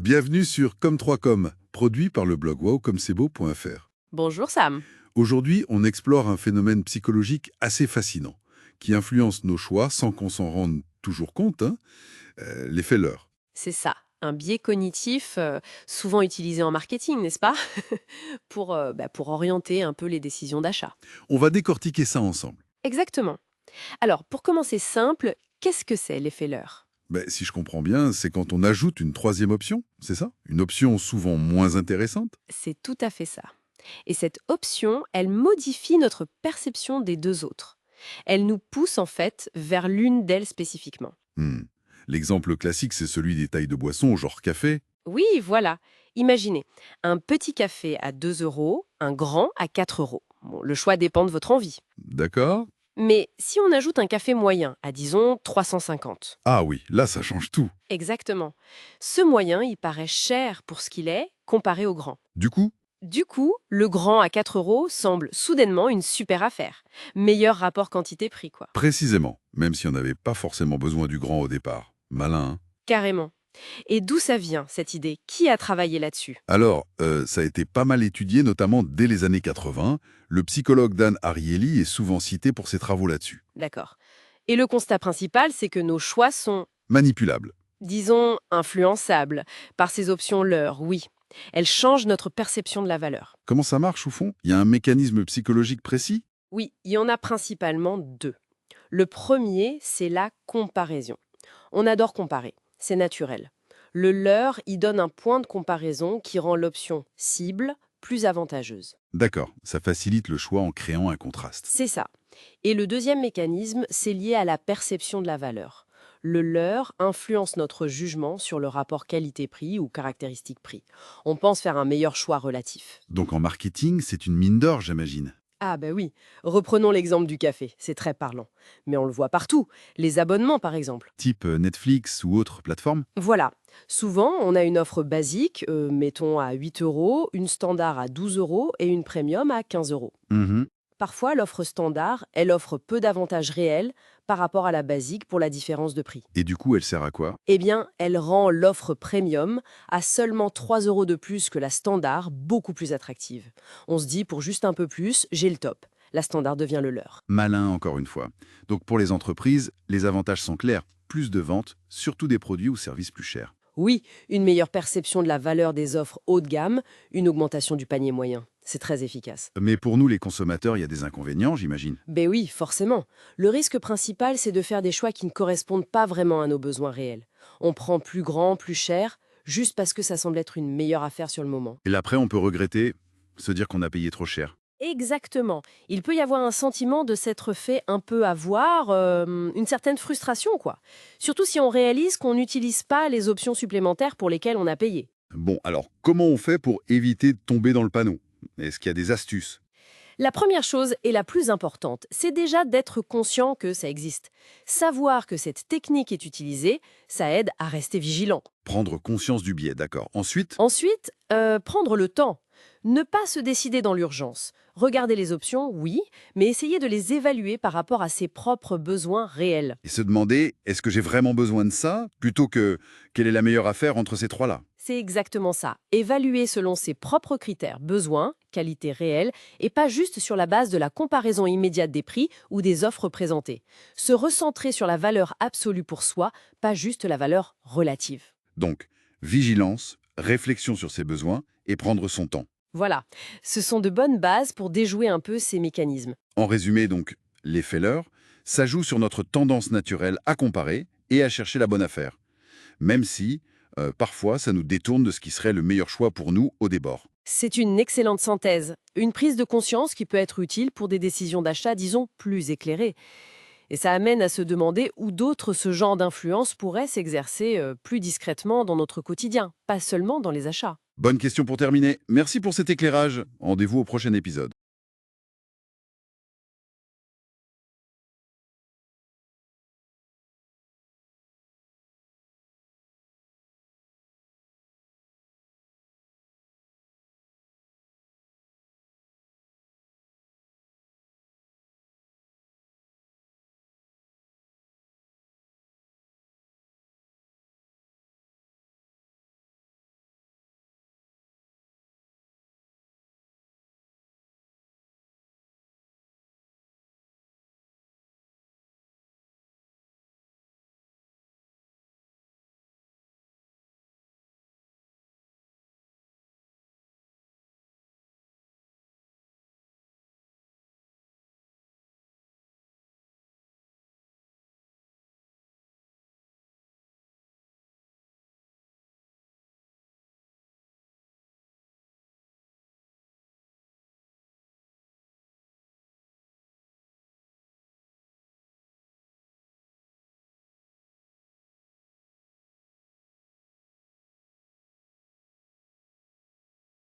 Bienvenue sur Comme3Com, produit par le blog wowcomcebo.fr. Bonjour Sam. Aujourd'hui, on explore un phénomène psychologique assez fascinant, qui influence nos choix sans qu'on s'en rende toujours compte, l'effet leurre. C'est ça, un biais cognitif souvent utilisé en marketing, n'est-ce pas? pour orienter un peu les décisions d'achat. On va décortiquer ça ensemble. Exactement. Alors, pour commencer simple, qu'est-ce que c'est l'effet leurre? Si je comprends bien, c'est quand on ajoute une troisième option, c'est ça? Une option souvent moins intéressante? C'est tout à fait ça. Et cette option, elle modifie notre perception des deux autres. Elle nous pousse en fait vers l'une d'elles spécifiquement. Hmm. L'exemple classique, c'est celui des tailles de boissons, genre café. Oui, voilà. Imaginez, un petit café à 2 euros, un grand à 4 euros. Bon, le choix dépend de votre envie. D'accord? Mais si on ajoute un café moyen à, disons, 350. Ah oui, là, ça change tout. Exactement. Ce moyen, il paraît cher pour ce qu'il est, comparé au grand. Du coup, Du coup, le grand à 4 euros semble soudainement une super affaire. Meilleur rapport quantité-prix, quoi. précisément, même si on n'avait pas forcément besoin du grand au départ. Malin, hein? Carrément. Et d'où ça vient, cette idée? Qui a travaillé là-dessus? Alors, ça a été pas mal étudié, notamment dès les années 80. Le psychologue Dan Ariely est souvent cité pour ses travaux là-dessus. D'accord. Et le constat principal, c'est que nos choix sont, Manipulable. disons, influençables par ces options leurres, oui. Elles changent notre perception de la valeur. Comment ça marche au fond? Il y a un mécanisme psychologique précis? Oui, il y en a principalement deux. Le premier, c'est la comparaison. On adore comparer, c'est naturel. Le leurre y donne un point de comparaison qui rend l'option cible plus avantageuse. D'accord, ça facilite le choix en créant un contraste. C'est ça. Et le deuxième mécanisme, c'est lié à la perception de la valeur. Le leurre influence notre jugement sur le rapport qualité-prix ou caractéristique-prix. On pense faire un meilleur choix relatif. Donc en marketing, c'est une mine d'or, j'imagine. Ah ben oui, reprenons l'exemple du café, c'est très parlant. Mais on le voit partout, les abonnements par exemple. Type Netflix ou autre plateforme? Voilà, souvent on a une offre basique, mettons à 8 euros, une standard à 12 euros et une premium à 15 euros. Mhm. Parfois l'offre standard, elle offre peu d'avantages réels par rapport à la basique pour la différence de prix. Et du coup, elle sert à quoi? Eh bien, elle rend l'offre premium à seulement 3 euros de plus que la standard beaucoup plus attractive. On se dit, pour juste un peu plus, j'ai le top. La standard devient le leur. Malin, encore une fois. Donc pour les entreprises, les avantages sont clairs. Plus de ventes, surtout des produits ou services plus chers. Oui, une meilleure perception de la valeur des offres haut de gamme, une augmentation du panier moyen. C'est très efficace. Mais pour nous, les consommateurs, il y a des inconvénients, j'imagine. Ben oui, forcément. Le risque principal, c'est de faire des choix qui ne correspondent pas vraiment à nos besoins réels. On prend plus grand, plus cher, juste parce que ça semble être une meilleure affaire sur le moment. Et après, on peut regretter, se dire qu'on a payé trop cher. Exactement. Il peut y avoir un sentiment de s'être fait un peu avoir, une certaine frustration, quoi. Surtout si on réalise qu'on n'utilise pas les options supplémentaires pour lesquelles on a payé. Bon, alors, comment on fait pour éviter de tomber dans le panneau? Est-ce qu'il y a des astuces? La première chose et la plus importante, c'est déjà d'être conscient que ça existe. Savoir que cette technique est utilisée, ça aide à rester vigilant. Prendre conscience du biais, d'accord. Ensuite, Ensuite, prendre le temps. Ne pas se décider dans l'urgence. Regarder les options, oui, mais essayer de les évaluer par rapport à ses propres besoins réels. et se demander, est-ce que j'ai vraiment besoin de ça, plutôt que quelle est la meilleure affaire entre ces trois-là? C'est exactement ça. Évaluer selon ses propres critères, besoins, qualité réelle, et pas juste sur la base de la comparaison immédiate des prix ou des offres présentées. Se recentrer sur la valeur absolue pour soi, pas juste la valeur relative. Donc, vigilance, réflexion sur ses besoins et prendre son temps. Voilà, ce sont de bonnes bases pour déjouer un peu ces mécanismes. En résumé, donc, l'effet leurre, ça joue sur notre tendance naturelle à comparer et à chercher la bonne affaire, même si, parfois, ça nous détourne de ce qui serait le meilleur choix pour nous au débord. C'est une excellente synthèse, une prise de conscience qui peut être utile pour des décisions d'achat, disons, plus éclairées. Et ça amène à se demander où d'autres ce genre d'influence pourrait s'exercer plus discrètement dans notre quotidien, pas seulement dans les achats. Bonne question pour terminer. Merci pour cet éclairage. Rendez-vous au prochain épisode.